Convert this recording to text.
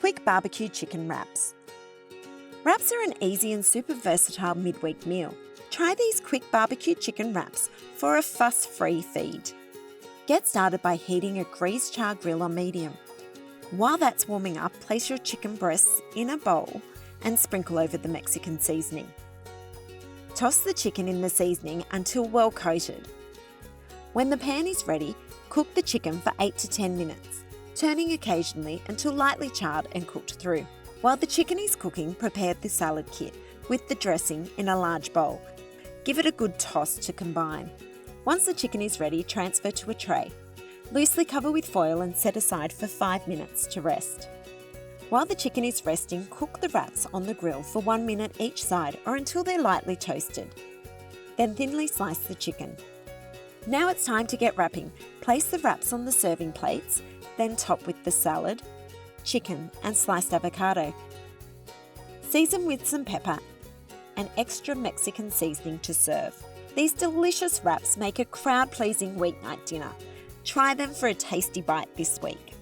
Quick barbecue chicken wraps. Wraps are an easy and super versatile midweek meal. Try these quick barbecue chicken wraps for a fuss-free feed. Get started by heating a greased char grill on medium. While that's warming up, place your chicken breasts in a bowl and sprinkle over the Mexican seasoning. Toss the chicken in the seasoning until well coated. When the pan is ready, cook the chicken for 8 to 10 minutes, turning occasionally until lightly charred and cooked through. While the chicken is cooking, prepare the salad kit with the dressing in a large bowl. Give it a good toss to combine. Once the chicken is ready, transfer to a tray. Loosely cover with foil and set aside for 5 minutes to rest. While the chicken is resting, cook the wraps on the grill for 1 minute each side or until they're lightly toasted. Then thinly slice the chicken. Now it's time to get wrapping. Place the wraps on the serving plates, then top with the salad, chicken and sliced avocado. Season with some pepper and extra Mexican seasoning to serve. These delicious wraps make a crowd-pleasing weeknight dinner. Try them for a tasty bite this week.